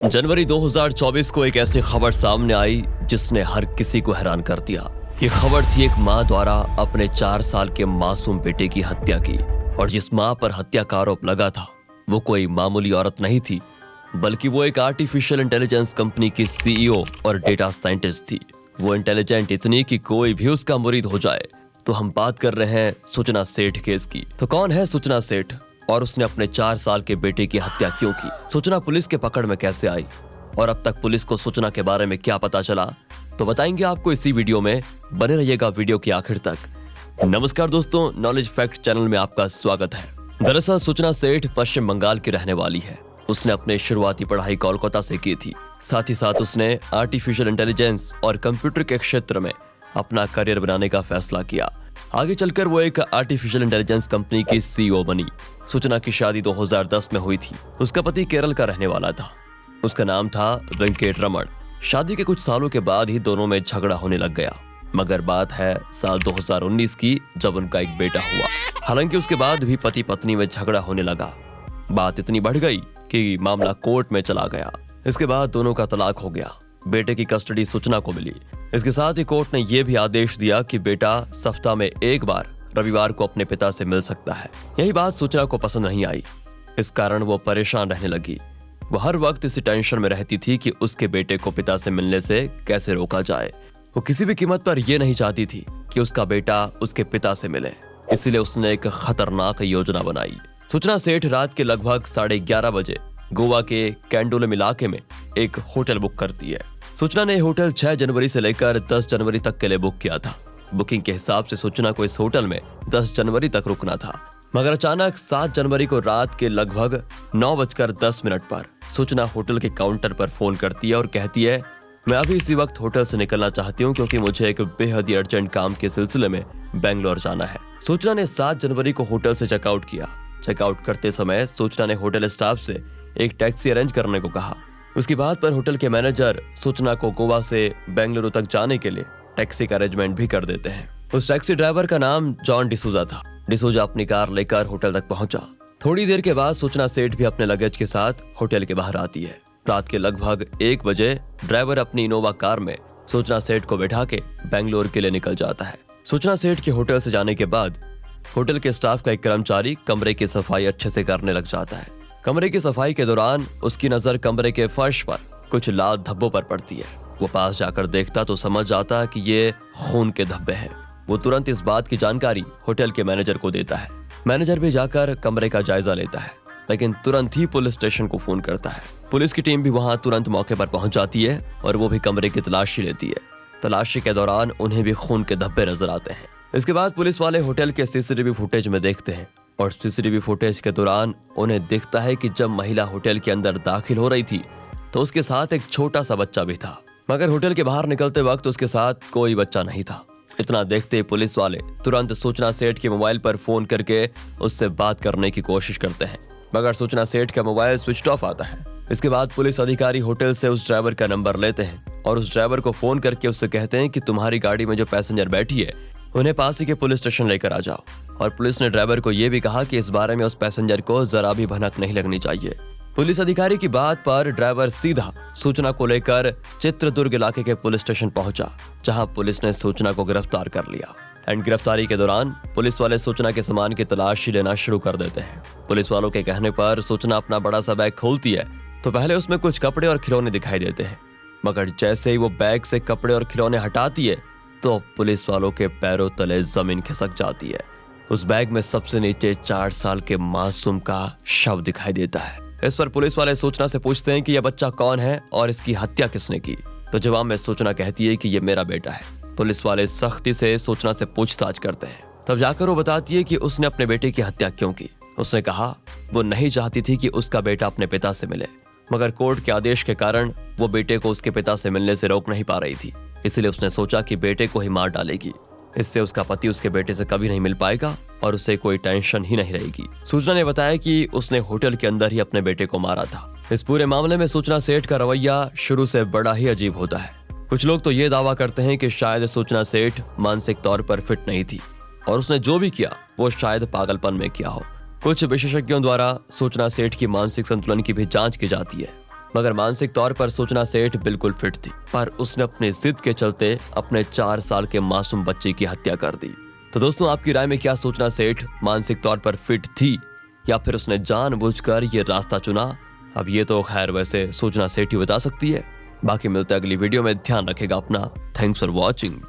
जनवरी 2024 को एक ऐसी खबर सामने आई जिसने हर किसी को हैरान कर दिया। ये खबर थी एक माँ द्वारा अपने 4 साल के मासूम बेटे की हत्या की, और जिस माँ पर हत्या का आरोप लगा था वो कोई मामूली औरत नहीं थी, बल्कि वो एक आर्टिफिशियल इंटेलिजेंस कंपनी की सीईओ और डेटा साइंटिस्ट थी। वो इंटेलिजेंट इतनी कि कोई भी उसका मुरीद हो जाए। तो हम बात कर रहे हैं सूचना सेठ केस की। तो कौन है सूचना सेठ और उसने अपने 4 साल के बेटे की हत्या क्यों की? सूचना पुलिस के पकड़ में कैसे आई और अब तक पुलिस को सूचना के बारे में क्या पता चला, तो बताएंगे आपको इसी वीडियो में। बने रहिएगा वीडियो के आखिर तक। नमस्कार दोस्तों, नॉलेज फैक्ट चैनल में आपका स्वागत है। दरअसल सूचना सेठ पश्चिम बंगाल की रहने वाली है। उसने अपने शुरुआती पढ़ाई कोलकाता से की थी। साथ ही साथ उसने आर्टिफिशियल इंटेलिजेंस और कंप्यूटर के क्षेत्र में अपना करियर बनाने का फैसला किया। आगे चलकर वो एक आर्टिफिशियल इंटेलिजेंस कंपनी की सीईओ बनी। सूचना की शादी 2010 में हुई थी। उसका पति केरल का रहने वाला था। उसका नाम था वेंकट रमण। शादी के कुछ सालों के बाद ही दोनों में झगड़ा होने लग गया, मगर बात है साल 2019 की, जब उनका एक बेटा हुआ। हालांकि उसके बाद भी पति पत्नी में झगड़ा होने लगा। बात इतनी बढ़ गई कि मामला कोर्ट में चला गया। इसके बाद दोनों का तलाक हो गया। बेटे की कस्टडी सूचना को मिली। इसके साथ ही कोर्ट ने यह भी आदेश दिया कि बेटा सप्ताह में एक बार रविवार को अपने पिता से मिल सकता है। यही बात सूचना को पसंद नहीं आई। इस कारण वो परेशान रहने लगी। वो हर वक्त इसी टेंशन में रहती थी कि उसके बेटे को पिता से मिलने से कैसे रोका जाए। वो किसी भी कीमत पर यह नहीं चाहती थी कि उसका बेटा उसके पिता से मिले। इसीलिए उसने एक खतरनाक योजना बनाई। सूचना सेठ रात के लगभग 11:30 बजे गोवा के कैंडोलम इलाके में एक होटल बुक करती है। सूचना ने होटल 6 जनवरी से लेकर 10 जनवरी तक के लिए बुक किया था। बुकिंग के हिसाब से सूचना को इस होटल में 10 जनवरी तक रुकना था, मगर अचानक 7 जनवरी को रात के लगभग 9:10 पर सूचना होटल के काउंटर पर फोन करती है और कहती है, मैं अभी इसी वक्त होटल से निकलना चाहती हूँ क्योंकि मुझे एक बेहद ही अर्जेंट काम के सिलसिले में बेंगलोर जाना है। सूचना ने 7 जनवरी को होटल से चेकआउट किया। चेकआउट करते समय सूचना ने होटल स्टाफ से एक टैक्सी अरेंज करने को कहा। उसकी बात पर होटल के मैनेजर सूचना को गोवा से बेंगलुरु तक जाने के लिए टैक्सी का अरेंजमेंट भी कर देते हैं। उस टैक्सी ड्राइवर का नाम जॉन डिसूजा था। डिसूजा अपनी कार लेकर होटल तक पहुंचा। थोड़ी देर के बाद सूचना सेठ भी अपने लगेज के साथ होटल के बाहर आती है। रात के लगभग 1 बजे ड्राइवर अपनी इनोवा कार में सूचना सेठ को बैठा के बेंगलोर के लिए निकल जाता है। सूचना सेठ के होटल से जाने के बाद होटल के स्टाफ का एक कर्मचारी कमरे की सफाई अच्छे से करने लग जाता है। कमरे की सफाई के दौरान उसकी नजर कमरे के फर्श पर कुछ लाल धब्बों पर पड़ती है। वो पास जाकर देखता तो समझ जाता कि ये खून के धब्बे हैं। वो तुरंत इस बात की जानकारी होटल के मैनेजर को देता है। मैनेजर भी जाकर कमरे का जायजा लेता है, लेकिन तुरंत ही पुलिस स्टेशन को फोन करता है। पुलिस की टीम भी वहां तुरंत मौके पर पहुंच जाती है और वो भी कमरे की तलाशी लेती है। तलाशी के दौरान उन्हें भी खून के धब्बे नजर आते हैं। इसके बाद पुलिस वाले होटल के सीसीटीवी फुटेज में देखते हैं और सीसीटीवी फुटेज के दौरान उन्हें दिखता है कि जब महिला होटल के अंदर दाखिल हो रही थी तो उसके साथ एक छोटा सा बच्चा भी था, मगर होटल के बाहर निकलते वक्त उसके साथ कोई बच्चा नहीं था। इतना देखते ही पुलिस वाले तुरंत सूचना सेठ के मोबाइल पर फोन करके उससे बात करने की कोशिश करते हैं, मगर सूचना सेठ का मोबाइल स्विच ऑफ आता है। इसके बाद पुलिस अधिकारी होटल से उस ड्राइवर का नंबर लेते हैं और उस ड्राइवर को फोन करके उससे कहते हैं कि तुम्हारी गाड़ी में जो पैसेंजर बैठी है उन्हें पास ही के पुलिस स्टेशन लेकर आ जाओ। और पुलिस ने ड्राइवर को यह भी कहा कि इस बारे में उस पैसेंजर को जरा भी भनक नहीं लगनी चाहिए। पुलिस अधिकारी की बात पर ड्राइवर सीधा सूचना को लेकर चित्रदुर्ग इलाके के पुलिस स्टेशन पहुंचा, जहां पुलिस ने सूचना को गिरफ्तार कर लिया। एंड गिरफ्तारी के दौरान पुलिस वाले सूचना के सामान की तलाशी लेना शुरू कर देते हैं। पुलिस वालों के कहने पर सूचना अपना बड़ा सा बैग खोलती है तो पहले उसमें कुछ कपड़े और खिलौने दिखाई देते हैं, मगर जैसे ही वो बैग से कपड़े और खिलौने हटाती है तो पुलिस वालों के पैरों तले जमीन खिसक जाती है। उस बैग में सबसे नीचे 4 साल के मासूम का शव दिखाई देता है। इस पर पुलिस वाले सूचना से पूछते हैं कि यह बच्चा कौन है और इसकी हत्या किसने की। तो जवाब में सूचना कहती है कि यह मेरा बेटा है। पुलिस वाले सख्ती से सूचना से पूछताछ करते हैं। तब जाकर वो बताती है कि उसने अपने बेटे की हत्या क्यों की। उसने कहा वो नहीं चाहती थी कि उसका बेटा अपने पिता से मिले, मगर कोर्ट के आदेश के कारण वो बेटे को उसके पिता से मिलने से रोक नहीं पा रही थी। इसलिए उसने सोचा कि बेटे को ही मार डालेगी। इससे उसका पति उसके बेटे से कभी नहीं मिल पाएगा और उसे कोई टेंशन ही नहीं रहेगी। सूचना ने बताया कि उसने होटल के अंदर ही अपने बेटे को मारा था। इस पूरे मामले में सूचना सेठ का रवैया शुरू से बड़ा ही अजीब होता है। कुछ लोग तो ये दावा करते हैं कि शायद सूचना सेठ मानसिक तौर पर फिट नहीं थी और उसने जो भी किया वो शायद पागलपन में किया हो। कुछ विशेषज्ञों द्वारा सूचना सेठ की मानसिक संतुलन की भी जांच की जाती है। मगर मानसिक तौर पर सूचना सेठ बिल्कुल फिट थी, पर उसने अपनी जिद के चलते अपने 4 साल के मासूम बच्चे की हत्या कर दी। तो दोस्तों, आपकी राय में क्या सूचना सेठ मानसिक तौर पर फिट थी या फिर उसने जानबूझकर ये रास्ता चुना? अब ये तो खैर वैसे सूचना सेठ ही बता सकती है। बाकी मिलते हैं अगली वीडियो में। ध्यान रखेगा अपना। Thanks for watching.